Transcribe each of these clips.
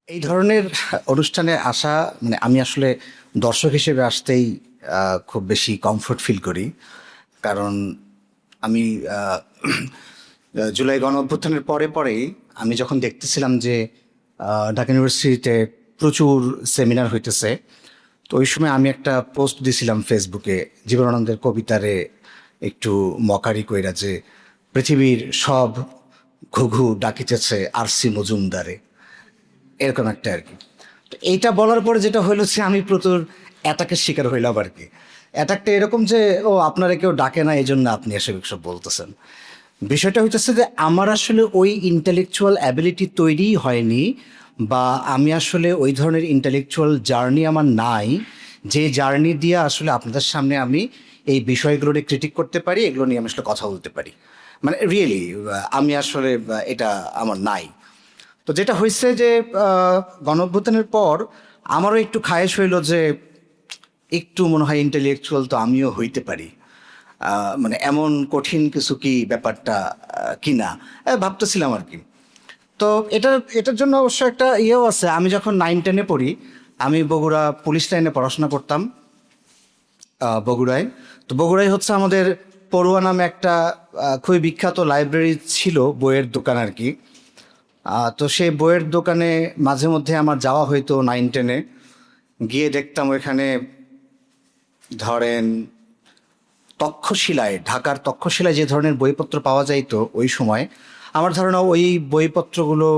এই ধরনের অনুষ্ঠানে আসা মানে আমি আসলে দর্শক হিসেবে আসতেই খুব বেশি কমফোর্ট ফিল করি। কারণ আমি জুলাই গণ অভ্যুত্থানের পরেই আমি যখন দেখতেছিলাম যে ঢাকা ইউনিভার্সিটিতে প্রচুর সেমিনার হইতেছে, তো ওই সময় আমি একটা পোস্ট দিছিলাম ফেসবুকে জীবনানন্দের কবিতারে একটু মকারি কইরা যে পৃথিবীর সব ঘুঘু ডাকিতেছে আরসি মজুমদারে, এরকম একটা আর কি। তো এইটা বলার পরে যেটা হইলো যে আমি প্রচুর অ্যাটাকের শিকার হইলাম আর কি। অ্যাটাকটা এরকম যে ও আপনারা কেউ ডাকে না এই জন্য আপনি এসব সব বলতেছেন। বিষয়টা হইতেছে যে আমার আসলে ওই ইন্টেলেকচুয়াল অ্যাবিলিটি তৈরিই হয়নি, বা আমি আসলে ওই ধরনের ইন্টেলেকচুয়াল জার্নি আমার নাই, যে জার্নি দিয়ে আসলে আপনাদের সামনে আমি এই বিষয়গুলো নিয়ে ক্রিটিক করতে পারি, এগুলো নিয়ে আমি আসলে কথা বলতে পারি। মানে রিয়েলি আমি আসলে এটা আমার নাই। তো যেটা হয়েছে যে গণ অভ্যুত্থানের পর আমারও একটু খায়েশ হইলো যে একটু মনে হয় ইন্টেলেকচুয়াল তো আমিও হইতে পারি। মানে এমন কঠিন কিছু কি ব্যাপারটা কিনা ভাবতেছিলাম আর কি। তো এটার জন্য অবশ্য একটা ইয়েও আছে। আমি যখন 9-10-এ পড়ি, আমি বগুড়া পুলিশ লাইনে পড়াশোনা করতাম, বগুড়ায়। তো বগুড়ায় হচ্ছে আমাদের পড়ুয়া নামে একটা খুবই বিখ্যাত লাইব্রেরি ছিল, বইয়ের দোকান আর কি। তো সেই বইয়ের দোকানে মাঝে মধ্যে আমার যাওয়া হইতো 9-10-এ। গিয়ে দেখতাম ওইখানে ধরেন তক্ষশিলায়, ঢাকার তক্ষশিলায় যে ধরনের বইপত্র পাওয়া যাইতো ওই সময়, আমার ধারণা ওই বইপত্রগুলো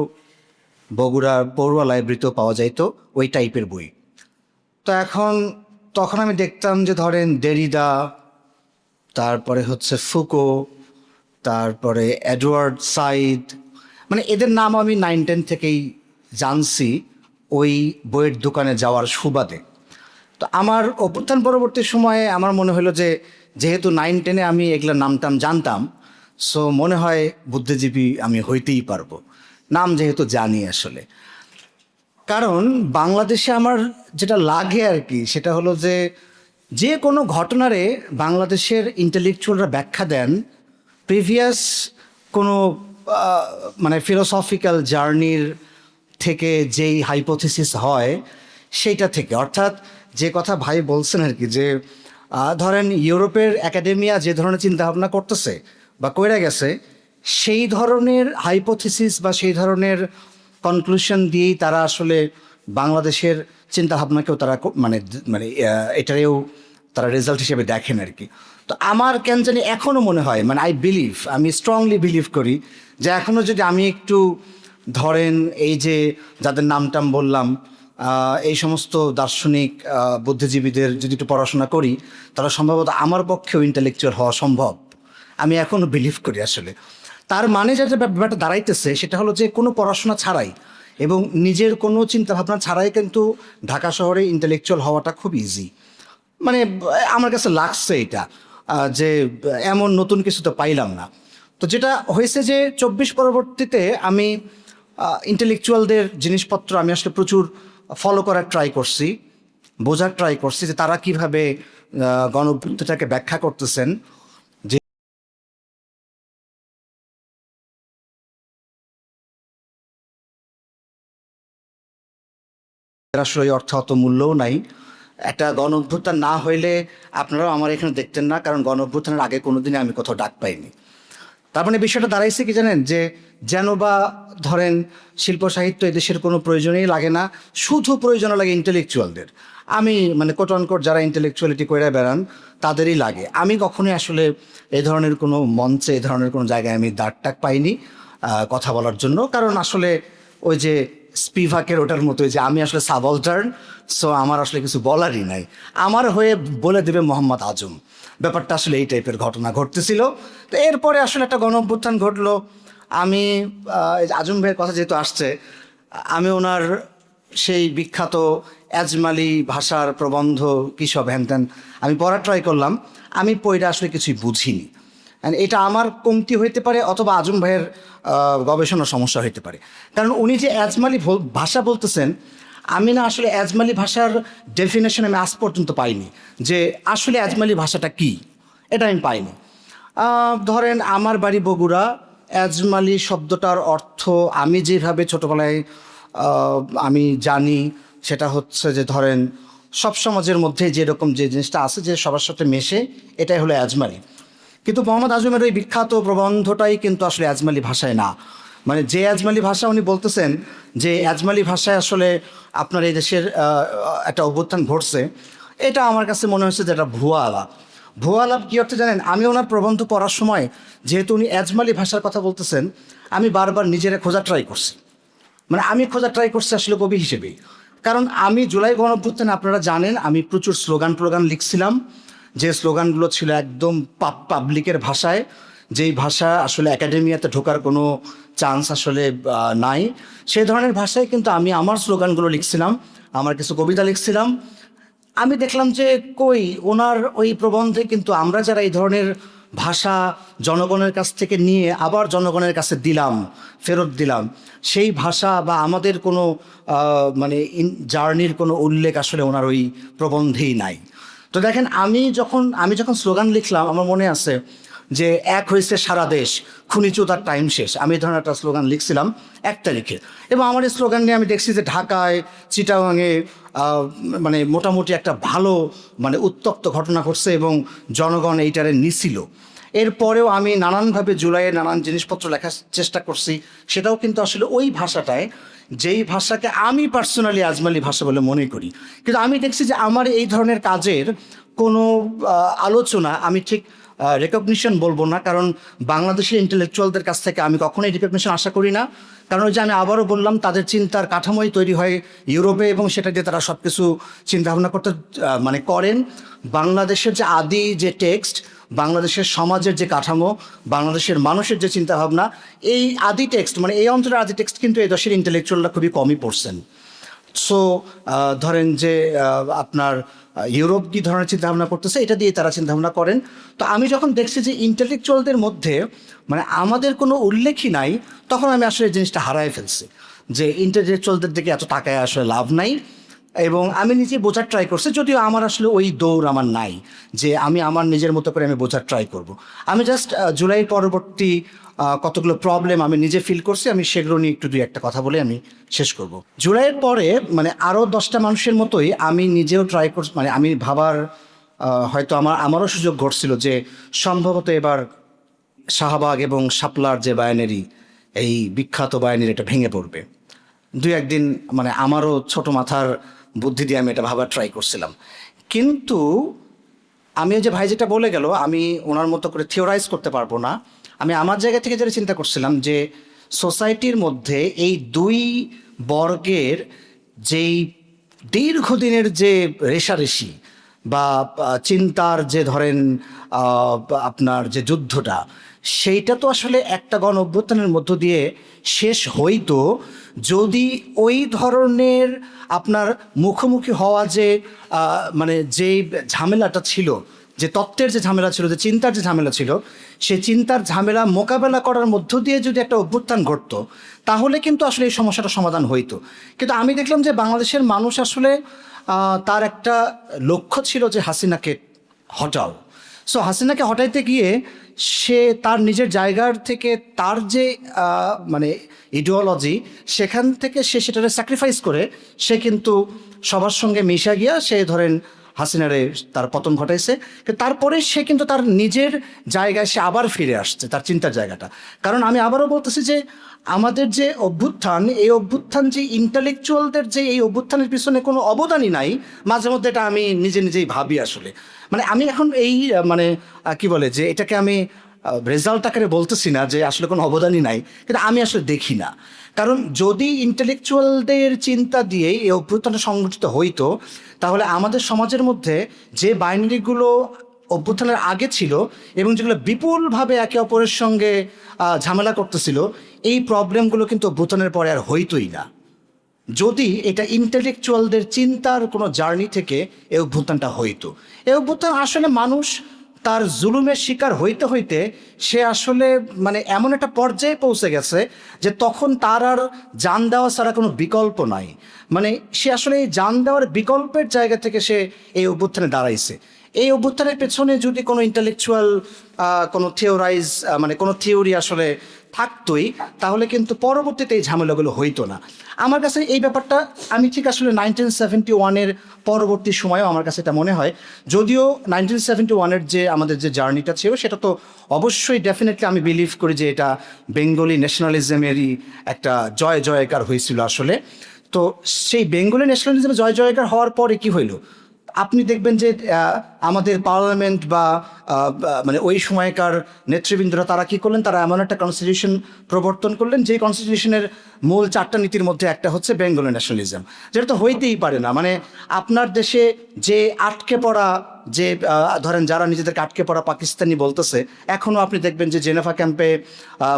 বগুড়া পড়ুয়া লাইব্রেরিতেও পাওয়া যাইতো, ওই টাইপের বই। তো তখন আমি দেখতাম যে ধরেন দেরিদা, তারপরে হচ্ছে ফুকো, তারপরে এডওয়ার্ড সাইদ, মানে এদের নাম আমি 9-10 থেকেই জানছি ওই বইয়ের দোকানে যাওয়ার সুবাদে। তো আমার অভ্যুত্থান পরবর্তী সময়ে আমার মনে হলো যে যেহেতু 9-10-এ আমি এগুলোর নামটাম জানতাম, সো মনে হয় বুদ্ধিজীবী আমি হইতেই পারবো, নাম যেহেতু জানি আসলে। কারণ বাংলাদেশে আমার যেটা লাগে আর কি, সেটা হলো যে যে কোনো ঘটনারে বাংলাদেশের ইন্টেলেকচুয়ালরা ব্যাখ্যা দেন প্রিভিয়াস কোনো মানে ফিলোসফিক্যাল জার্নির থেকে, যেই হাইপোথিসিস হয় সেইটা থেকে। অর্থাৎ যে কথা ভাই বলছেন আর কি, যে ধরেন ইউরোপের একাডেমিয়া যে ধরনের চিন্তাভাবনা করতেছে বা কইরা গেছে, সেই ধরনের হাইপোথিসিস বা সেই ধরনের কনক্লুশন দিয়েই তারা আসলে বাংলাদেশের চিন্তাভাবনাকেও তারা মানে মানে এটারেও তারা রেজাল্ট হিসেবে দেখেন আর কি। তো আমার কেন জানি এখনও মনে হয়, মানে আমি স্ট্রংলি বিলিভ করি যে এখনও যদি আমি একটু ধরেন এই যে যাদের নামটাম বললাম, এই সমস্ত দার্শনিক বুদ্ধিজীবীদের যদি একটু পড়াশোনা করি, তাহলে সম্ভবত আমার পক্ষেও ইন্টেলেকচুয়াল হওয়া সম্ভব। আমি এখনও বিলিভ করি আসলে। তার মানে যেটা ব্যাপারটা দাঁড়াইতেছে সেটা হলো যে কোনো পড়াশোনা ছাড়াই এবং নিজের কোনো চিন্তাভাবনা ছাড়াই কিন্তু ঢাকা শহরে ইন্টেলেকচুয়াল হওয়াটা খুব ইজি। মানে আমার কাছে লাগছে এটা, যে এমন নতুন কিছু তো পাইলাম না। তো যেটা হয়েছে যে 24 পরবর্তীতে আমি ইন্টেলেকচুয়ালদের জিনিসপত্র আমি আসলে প্রচুর ফলো করার ট্রাই করছি, বোঝার ট্রাই করছি যে তারা কীভাবে গণ অভ্যুত্থানটাকে ব্যাখ্যা করতেছেন, যে আসলে ওই অর্থ অত মূল্যও নাই। একটা গণ অভ্যুত্থান না হইলে আপনারাও আমার এখানে দেখতেন না, কারণ গণ অভ্যুত্থানের আগে কোনোদিনই আমি কোথাও ডাক পাইনি। তার মানে বিষয়টা দাঁড়াইছে কি জানেন, যে যেন বা ধরেন শিল্প সাহিত্য এদেশের কোনো প্রয়োজনই লাগে না, শুধু প্রয়োজন লাগে ইন্টেলেকচুয়ালদের। আমি মানে কোট অনকোট যারা ইন্টেলেকচুয়ালিটি কইরা বেড়ান তাদেরই লাগে। আমি কখনোই আসলে এ ধরনের কোনো মঞ্চে, এ ধরনের কোনো জায়গায় আমি দাঁড়টাক পাইনি কথা বলার জন্য। কারণ আসলে ওই যে স্পিভাকের ওটার মতোই যে আমি আসলে সাবঅল্টার্ন, সো আমার আসলে কিছু বলারই নাই। আমার হয়ে বলে দেবে মোহাম্মদ আজম। ব্যাপারটা আসলে এই টাইপের ঘটনা ঘটতেছিল। তো এরপরে আসলে একটা গণ অভ্যুত্থান ঘটলো। আমি আজম ভাইয়ের কথা যেহেতু আসছে, আমি ওনার সেই বিখ্যাত অ্যাজমালি ভাষার প্রবন্ধ কী সব হ্যান ত্যান আমি পড়ার ট্রাই করলাম। আমি পড়া আসলে কিছুই বুঝিনি। এটা আমার কমতি হইতে পারে, অথবা আজম ভাইয়ের গবেষণার সমস্যা হইতে পারে। কারণ উনি যে অ্যাজমালি ভাষা বলতেছেন, আমি না আসলে অ্যাজমালি ভাষার ডেফিনেশন আমি আজ পর্যন্ত পাইনি, যে আসলে অ্যাজমালি ভাষাটা কি, এটা আমি পাইনি। ধরেন আমার বাড়ি বগুড়া, অ্যাজমালি শব্দটার অর্থ আমি যেভাবে ছোটোবেলায় আমি জানি, সেটা হচ্ছে যে ধরেন সব সমাজের মধ্যে যেরকম যে জিনিসটা আছে যে সবার সাথে মেশে, এটাই হলো আজমালি। কিন্তু মোহাম্মদ আজমের ওই বিখ্যাত প্রবন্ধটাই কিন্তু আসলে আজমালি ভাষায় না। মানে যে আজমালি ভাষা উনি বলতেছেন যে আজমালি ভাষায় আসলে আপনার এই দেশের একটা অভ্যুত্থান ঘটছে, এটা আমার কাছে মনে হচ্ছে যে এটা ভুয়া আলাপ। ভুয়া আলাপ কী অর্থে জানেন? আমি ওনার প্রবন্ধ পড়ার সময় যেহেতু উনি আজমালি ভাষার কথা বলতেছেন, আমি বারবার নিজেরা খোঁজা ট্রাই করছি। মানে আমি খোঁজা ট্রাই করছি আসলে কবি হিসেবেই। কারণ আমি জুলাই গণঅভ্যুত্থানে আপনারা জানেন আমি প্রচুর স্লোগান লিখছিলাম, যে স্লোগানগুলো ছিল একদম পাবলিকের ভাষায়, যেই ভাষা আসলে একাডেমিয়াতে ঢোকার কোনো চান্স আসলে নাই, সেই ধরনের ভাষায় কিন্তু আমি আমার স্লোগানগুলো লিখছিলাম, আমার কিছু কবিতা লিখছিলাম। আমি দেখলাম যে কই ওনার ওই প্রবন্ধে কিন্তু আমরা যারা এই ধরনের ভাষা জনগণের কাছ থেকে নিয়ে আবার জনগণের কাছে দিলাম, ফেরত দিলাম, সেই ভাষা বা আমাদের কোনো মানে জার্নির কোনো উল্লেখ আসলে ওনার ওই প্রবন্ধেই নাই। তো দেখেন আমি যখন স্লোগান লিখলাম, আমার মনে আছে যে এক হয়েছে সারা দেশ, খুনিচুতার টাইম শেষ, আমি এই ধরনের একটা স্লোগান লিখছিলাম 1 তারিখে। এবং আমার এই স্লোগান নিয়ে আমি দেখছি যে ঢাকায়, চিটাগাংয়ে মানে মোটামুটি একটা ভালো মানে উত্তপ্ত ঘটনা ঘটছে এবং জনগণ এইটারে নিছিল। এরপরেও আমি নানানভাবে জুলাইয়ের নানান জিনিসপত্র লেখার চেষ্টা করছি, সেটাও কিন্তু আসলে ওই ভাষাটায়, যেই ভাষাকে আমি পার্সোনালি আজমালি ভাষা বলে মনে করি। কিন্তু আমি দেখছি যে আমার এই ধরনের কাজের কোনো আলোচনা আমি ঠিক রেকগনিশন বলবো না, কারণ বাংলাদেশের ইন্টেলেকচুয়ালদের কাছ থেকে আমি কখনোই রেকগনিশন আশা করি না। কারণ ওই যে আমি আবারও বললাম, তাদের চিন্তার কাঠামোই তৈরি হয় ইউরোপে এবং সেটা দিয়ে তারা সব কিছু চিন্তাভাবনা করতে মানে করেন। বাংলাদেশের যে আদি যে টেক্সট, বাংলাদেশের সমাজের যে কাঠামো, বাংলাদেশের মানুষের যে চিন্তাভাবনা, এই আদি টেক্সট মানে এই অঞ্চলের আদি টেক্সট কিন্তু এই দেশের ইন্টেলেকচুয়ালরা খুবই কমই পড়ছেন। সো ধরেন যে আপনার ইউরোপ কী ধরনের চিন্তাভাবনা করতেছে, এটা দিয়ে তারা চিন্তাভাবনা করেন। তো আমি যখন দেখছি যে ইন্টেলেকচুয়ালদের মধ্যে মানে আমাদের কোনো উল্লেখই নাই, তখন আমি আসলে জিনিসটা হারায় ফেলছি যে ইন্টেলেকচুয়ালদের দিকে এত টাকায় আসলে লাভ নাই। এবং আমি নিজে বোঝার ট্রাই করছি, যদিও আমার আসলে ওই দৌড় আমার নাই যে আমি আমার নিজের মতো করে আমি বোঝার ট্রাই করব। আমি জাস্ট জুলাই পরবর্তী কতগুলো প্রবলেম আমি নিজে ফিল করছি, আমি সেগুলো নিয়ে একটু 2-1টা কথা বলে আমি শেষ করব। জুলাইয়ের পরে মানে আরও 10টা মানুষের মতোই আমি নিজেও ট্রাই করছি, মানে আমি ভাবার হয়তো আমারও সুযোগ ঘটছিল যে সম্ভবত এবার শাহবাগ এবং শাপলার যে বায়ানেরি, এই বিখ্যাত বায়ানেরি এটা ভেঙে পড়বে। 2-1 দিন মানে আমারও ছোট মাথার বুদ্ধি দিয়ে আমি এটা ভাবার ট্রাই করছিলাম। কিন্তু আমি ওই যে ভাই যেটা বলে গেল, আমি ওনার মতো করে থিওরাইজ করতে পারবো না। আমি আমার জায়গা থেকে যেটা চিন্তা করছিলাম যে সোসাইটির মধ্যে এই 2 বর্গের যেই দীর্ঘদিনের যে রেষারেষি বা চিন্তার যে ধরেন আপনার যে যুদ্ধটা, সেইটা তো আসলে একটা গণ অভ্যুত্থানের মধ্য দিয়ে শেষ হইতো যদি ওই ধরনের আপনার মুখোমুখি হওয়া যে মানে যেই ঝামেলাটা ছিল, যে তত্ত্বের যে ঝামেলা ছিল, যে চিন্তার যে ঝামেলা ছিল, সেই চিন্তার ঝামেলা মোকাবেলা করার মধ্য দিয়ে যদি একটা অভ্যুত্থান ঘটতো, তাহলে কিন্তু আসলে এই সমস্যাটা সমাধান হইতো। কিন্তু আমি দেখলাম যে বাংলাদেশের মানুষ আসলে তার একটা লক্ষ্য ছিল যে হাসিনাকে হটাও। সো হাসিনাকে হটাইতে গিয়ে সে তার নিজের জায়গার থেকে তার যে মানে ইডিওলজি, সেখান থেকে সে সেটাকে স্যাক্রিফাইস করে সে কিন্তু সবার সঙ্গে মিশা গিয়া সে ধরেন হাসিনারে তার পতন ঘটাইছে। কিন্তু তারপরে সে কিন্তু তার নিজের জায়গায় সে আবার ফিরে আসছে, তার চিন্তার জায়গাটা। কারণ আমি আবারও বলতেছি যে আমাদের যে অভ্যুত্থান, এই অভ্যুত্থান যে ইন্টেলেকচুয়ালদের যে এই অভ্যুত্থানের পিছনে কোনো অবদানই নাই, মাঝে মধ্যে এটা আমি নিজেই ভাবি আসলে। মানে আমি এখন এই মানে কি বলে যে এটাকে আমি রেজাল্ট আকারে বলতেছি না যে আসলে কোনো অবদানই নাই, কিন্তু আমি আসলে দেখি না। কারণ যদি ইন্টেলেকচুয়ালদের চিন্তা দিয়েই এই অভ্যুত্থানটা সংগঠিত হইতো, তাহলে আমাদের সমাজের মধ্যে যে বাইনারিগুলো অভ্যুত্থানের আগে ছিল এবং যেগুলো বিপুলভাবে একে অপরের সঙ্গে ঝামেলা করতেছিল, এই প্রবলেমগুলো কিন্তু অভ্যুত্থানের পরে আর হইতোই না, যদি এটা ইন্টেলেকচুয়ালদের চিন্তার কোনো জার্নি থেকে এই অভ্যুত্থানটা হইতো। এই অভ্যুত্থান আসলে মানুষ তার জুলুমের শিকার হইতে হইতে সে আসলে মানে এমন একটা পর্যায়ে পৌঁছে গেছে যে তখন তার আর জান দেওয়া ছাড়া কোনো বিকল্প নাই। মানে সে আসলে এই জান দেওয়ার বিকল্পের জায়গা থেকে সে এই অভ্যুত্থানে দাঁড়াইছে। এই অভ্যুত্থানের পেছনে যদি কোনো ইন্টেলেকচুয়াল কোনো থিওরাইজ মানে কোনো থিওরি আসলে থাকতোই, তাহলে কিন্তু পরবর্তীতে এই ঝামেলাগুলো হইতো না। আমার কাছে এই ব্যাপারটা, আমি ঠিক আসলে 1971-এর পরবর্তী সময়েও আমার কাছে এটা মনে হয়, যদিও 1971-এর যে আমাদের যে জার্নিটা ছিল সেটা তো অবশ্যই ডেফিনেটলি আমি বিলিভ করি যে এটা বেঙ্গলি ন্যাশনালিজমেরই একটা জয় জয়কার হয়েছিল আসলে। তো সেই বেঙ্গলি ন্যাশনালিজমে জয় জয়কার হওয়ার পরে কি হইল, আপনি দেখবেন যে আমাদের পার্লামেন্ট বা মানে ওই সময়কার নেতৃবৃন্দরা তারা কি করলেন, তারা এমন একটা কনস্টিটিউশন প্রবর্তন করলেন যে কনস্টিটিউশনের মূল 4টা নীতির মধ্যে একটা হচ্ছে বেঙ্গলি ন্যাশনালিজম, যেটা তো হইতেই পারে না। মানে আপনার দেশে যে আটকে পড়া, যে ধরেন যারা নিজেদেরকে আটকে পড়া পাকিস্তানি বলতেছে, এখনও আপনি দেখবেন যে জেনেভা ক্যাম্পে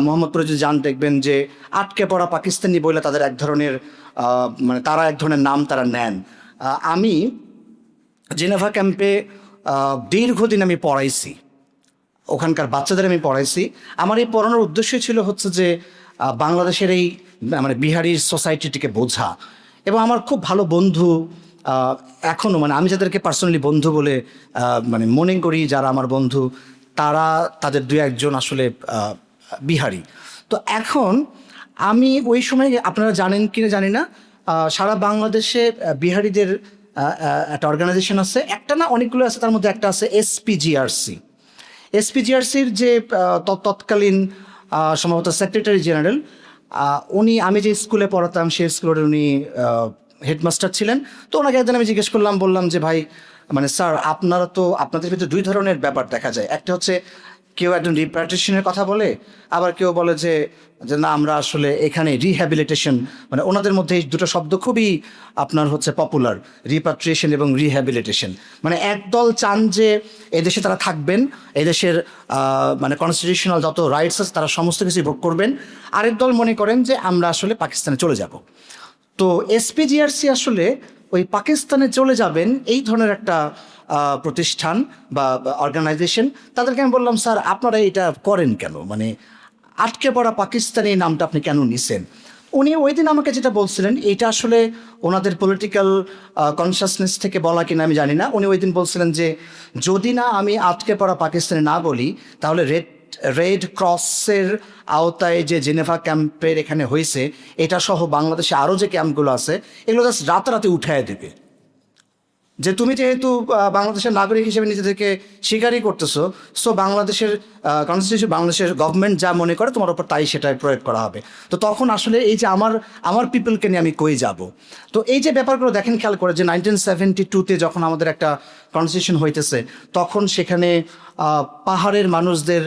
মোহাম্মদপুরে যদি যান দেখবেন যে আটকে পড়া পাকিস্তানি বলে তাদের এক ধরনের মানে তারা এক ধরনের নাম তারা নেন। আমি জেনেভা ক্যাম্পে দীর্ঘদিন আমি পড়াইছি, ওখানকার বাচ্চাদের আমি পড়াইছি। আমার এই পড়ানোর উদ্দেশ্য ছিল হচ্ছে যে বাংলাদেশের এই মানে বিহারি সোসাইটিটিকে বোঝা। এবং আমার খুব ভালো বন্ধু এখনও, মানে আমি যাদেরকে পার্সোনালি বন্ধু বলে মানে মনে করি, যারা আমার বন্ধু তারা, তাদের 2-1 জন আসলে বিহারি। তো এখন আমি ওই সময়, আপনারা জানেন কি না জানি না, সারা বাংলাদেশে বিহারিদের একটা অর্গানাইজেশন আছে, একটা না অনেকগুলো আছে, তার মধ্যে একটা আছে এসপিজিআরসি। এসপিজিআরসির যে তৎকালীন সম্ভবত সেক্রেটারি জেনারেল, উনি, আমি যে স্কুলে পড়াতাম সেই স্কুলের উনি হেডমাস্টার ছিলেন। তো ওনাকে একদিন আমি জিজ্ঞেস করলাম, বললাম যে ভাই, মানে স্যার আপনারা তো, আপনাদের ভিতরে 2 ধরনের ব্যাপার দেখা যায়। একটা হচ্ছে কেউ একজন রিপ্যাট্রিয়েশনের কথা বলে, আবার কেউ বলে যে না আমরা আসলে এখানে রিহ্যাবিলিটেশন, মানে ওনাদের মধ্যে এই 2টো শব্দ খুবই আপনার হচ্ছে পপুলার, রিপ্যাট্রিয়েশন এবং রিহ্যাবিলিটেশন। মানে একদল চান যে এদেশে তারা থাকবেন, এদেশের মানে কনস্টিটিউশনাল যত রাইটস আছে তারা সমস্ত কিছু ভোগ করবেন। আরেক দল মনে করেন যে আমরা আসলে পাকিস্তানে চলে যাব। তো এসপিজিআরসি আসলে ওই পাকিস্তানে চলে যাবেন এই ধরনের একটা প্রতিষ্ঠান বা অর্গানাইজেশন। তাদেরকে আমি বললাম, স্যার আপনারা এটা করেন কেন, মানে আটকে পড়া পাকিস্তানি নামটা আপনি কেন নিছেন? উনি ওই দিন আমাকে যেটা বলছিলেন, এটা আসলে ওনাদের পলিটিক্যাল কনসাসনেস থেকে বলা কিনা আমি জানি না, উনি ওই দিন বলছিলেন যে যদি না আমি আটকে পড়া পাকিস্তানি না বলি, তাহলে রেড ক্রসের আওতায় যে জেনেভা ক্যাম্পের এখানে হয়েছে এটা সহ বাংলাদেশে আরও যে ক্যাম্পগুলো আছে এগুলো জাস্ট রাতারাতি উঠায় দেবে। যে তুমি যেহেতু বাংলাদেশের নাগরিক হিসেবে নিজেদেরকে স্বীকারই করতেছো, সো বাংলাদেশের কনস্টিটিউশন, বাংলাদেশের গভর্নমেন্ট যা মনে করে তোমার উপর তাই সেটাই প্রয়োগ করা হবে। তো তখন আসলে এই যে আমার পিপলকে নিয়ে আমি কই যাব। তো এই যে ব্যাপারগুলো দেখেন খেয়াল করে, যে 1972-তে যখন আমাদের একটা কনস্টিটিউশন হইতেছে, তখন সেখানে পাহাড়ের মানুষদের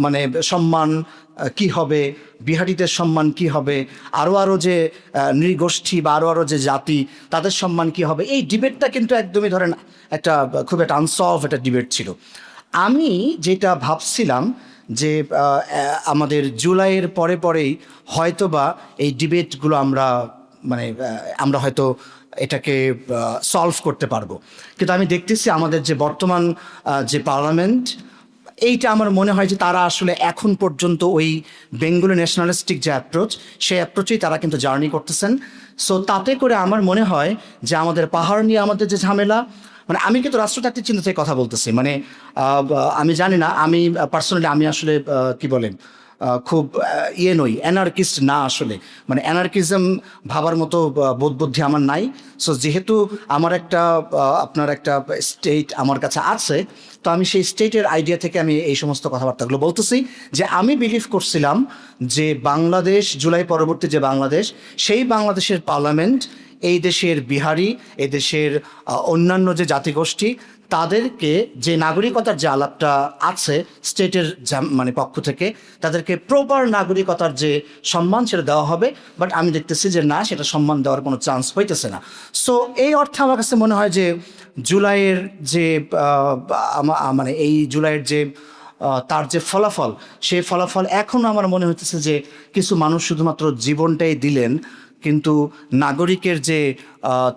মানে সম্মান কি হবে, বিহারিদের সম্মান কি হবে, আরও যে নৃগোষ্ঠী বা আরও যে জাতি তাদের সম্মান কি হবে, এই ডিবেটটা কিন্তু একদমই ধরেন একটা খুব একটা আনসলভ একটা ডিবেট ছিল। আমি যেটা ভাবছিলাম যে আমাদের জুলাইয়ের পরেই হয়তোবা এই ডিবেটগুলো আমরা হয়তো এটাকে সলভ করতে পারবো। কিন্তু আমি দেখতেছি আমাদের যে বর্তমান যে পার্লামেন্ট, এইটা আমার মনে হয় যে তারা আসলে এখন পর্যন্ত ওই বেঙ্গলি ন্যাশনালিস্টিক যে অ্যাপ্রোচ, সেই অ্যাপ্রোচেই তারা কিন্তু জার্নি করতেছেন। সো তাতে করে আমার মনে হয় যে আমাদের পাহাড় নিয়ে আমাদের যে ঝামেলা, মানে আমি কিন্তু রাষ্ট্রতাত্ত্বিক চিন্তা থেকে কথা বলতেছি, মানে আমি জানি না, আমি পার্সোনালি আমি আসলে কি বলেন খুব নই, অ্যানার্কিস্ট না আসলে, মানে অ্যানার্কিজম ভাবার মতো বোধ বুদ্ধি আমার নাই। সো যেহেতু আমার আপনার একটা স্টেট আমার কাছে আছে, তো আমি সেই স্টেটের আইডিয়া থেকে আমি এই সমস্ত কথাবার্তাগুলো বলতেছি, যে আমি বিলিভ করছিলাম যে বাংলাদেশ, জুলাই পরবর্তী যে বাংলাদেশ, সেই বাংলাদেশের পার্লামেন্ট এই দেশের বিহারি, এই দেশের অন্যান্য যে জাতিগোষ্ঠী, তাদেরকে যে নাগরিকতার যে আলাপটা আছে স্টেটের মানে পক্ষ থেকে, তাদেরকে প্রপার নাগরিকতার যে সম্মান সেটা দেওয়া হবে। বাট আমি দেখতেছি যে না, সেটা সম্মান দেওয়ার কোনো চান্স হইতেছে না। সো এই অর্থে আমার কাছে মনে হয় যে জুলাইয়ের যে মানে এই জুলাইয়ের যে তার যে ফলাফল, সেই ফলাফল এখনও আমার মনে হইতেছে যে কিছু মানুষ শুধুমাত্র জীবনটাই দিলেন, কিন্তু নাগরিকের যে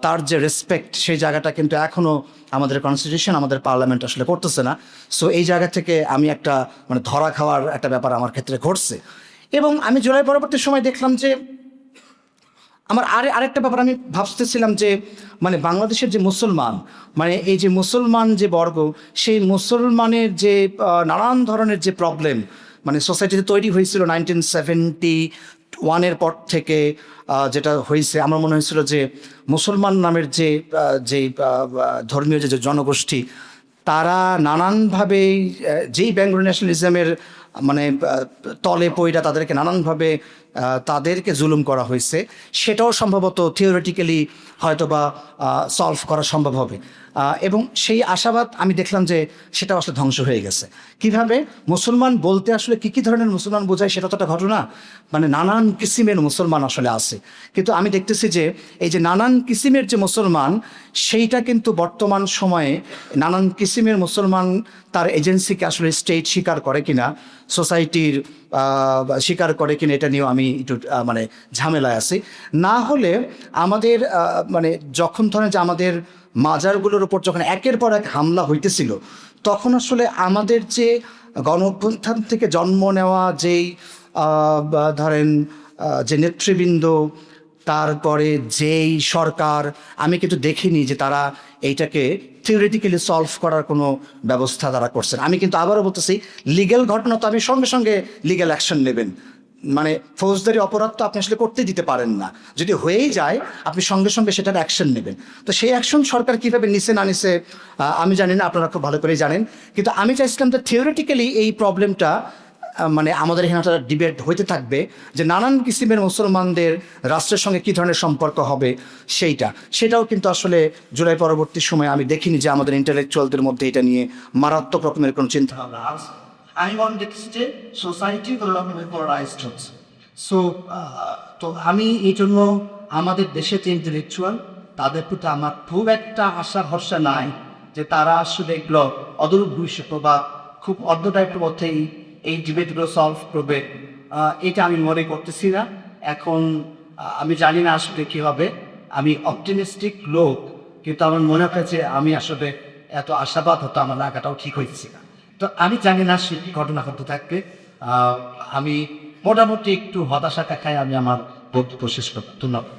তার যে রেসপেক্ট, সেই জায়গাটা কিন্তু এখনও আমাদের কনস্টিটিউশন, আমাদের পার্লামেন্ট আসলে করতেছে না। সো এই জায়গা থেকে আমি একটা মানে ধরা খাওয়ার একটা ব্যাপার আমার ক্ষেত্রে ঘটছে। এবং আমি জুলাই পরবর্তী সময় দেখলাম যে আমার আরেকটা ব্যাপার আমি ভাবতেছিলাম যে মানে বাংলাদেশের যে মুসলমান, মানে এই যে মুসলমান যে বর্গ, সেই মুসলমানের যে নানান ধরনের যে প্রবলেম, মানে সোসাইটিতে তৈরি হয়েছিল 1971-এর পর থেকে। যেটা হয়েছে আমার মনে হয়েছিল যে মুসলমান নামের যে ধর্মীয় যে জনগোষ্ঠী, তারা নানানভাবে যেই বেঙ্গলি ন্যাশনালিজমের মানে তলে পইরা তাদেরকে নানানভাবে তাদেরকে জুলুম করা হয়েছে, সেটাও সম্ভবত থিওরিটিক্যালি হয়তো বা সলভ করা সম্ভব হবে। এবং সেই আশাবাদ আমি দেখলাম যে সেটা আসলে ধ্বংস হয়ে গেছে। কিভাবে মুসলমান বলতে আসলে কী ধরনের মুসলমান বোঝায় সেটা তো একটা ঘটনা, মানে নানান কিসিমের মুসলমান আসলে আছে। কিন্তু আমি দেখতেছি যে এই যে নানান কিসিমের যে মুসলমান, সেইটা কিন্তু বর্তমান সময়ে নানান কিসিমের মুসলমান তার এজেন্সিকে আসলে স্টেট স্বীকার করে কিনা, সোসাইটির স্বীকার করে কিনা, এটা নিয়েও আমি একটু মানে ঝামেলায় আছি। না হলে আমাদের মানে যখন ধরেন যে আমাদের মাজারগুলোর উপর যখন একের পর এক হামলা হইতেছিল, তখন আসলে আমাদের যে গণ অভ্যুত্থান থেকে জন্ম নেওয়া যেই ধরেন যে নেতৃবৃন্দ, তারপরে যেই সরকার, আমি কিন্তু দেখিনি যে তারা এইটাকে থিওরিটিক্যালি সলভ করার কোনো ব্যবস্থা তারা করছেন। আমি কিন্তু আবারও বলতেছি, লিগ্যাল ঘটনা তো আপনি সঙ্গে সঙ্গে লিগ্যাল অ্যাকশন নেবেন, মানে ফৌজদারি অপরাধ তো আপনি আসলে করতে দিতে পারেন না। যদি হয়েই যায় আপনি সঙ্গে সঙ্গে সেটার অ্যাকশন নেবেন। তো সেই অ্যাকশন সরকার কীভাবে নিছে না নিছে আমি জানি না, আপনারা খুব ভালো করেই জানেন। কিন্তু আমি চাইছিলাম যে থিওরিটিক্যালি এই প্রবলেমটা মানে আমাদের এখানে একটা ডিবেট হইতে থাকবে যে নানান কিসিমের মুসলমানদের রাষ্ট্রের সঙ্গে কী ধরনের সম্পর্ক হবে সেটাও কিন্তু আসলে জুলাই পরবর্তী সময়ে আমি দেখিনি যে আমাদের ইন্টেলেকচুয়ালদের মধ্যে এটা নিয়ে মারাত্মক রকমের কোনো চিন্তা ভাবনা আছে। আমি মনে দেখছি যে সোসাইটি পোলারাইজড হচ্ছে। তো আমি এই জন্য আমাদের দেশে যে ইন্টেলেকচুয়াল, তাদের প্রতি আমার খুব একটা আশা ভরসা নাই যে তারা আসলে এগুলো অদূর ভবিষ্যৎ বা খুব অর্ধ টাইপের মধ্যেই এই ডিবেটগুলো সলভ করবে, এটা আমি মনে করতেছি না এখন। আমি জানি না আসলে কী হবে। আমি অপটিমিস্টিক লোক, কিন্তু আমার মনে হয় যে আমি আসলে এত আশাবাদ হতো আমার লাগাটাও ঠিক হয়েছে না। তো আমি জানি না সে ঘটনা ঘটতে থাকবে। আমি মোটামুটি একটু হতাশা দেখায় আমি আমার বক্তব্য শেষ করব। ধন্যবাদ।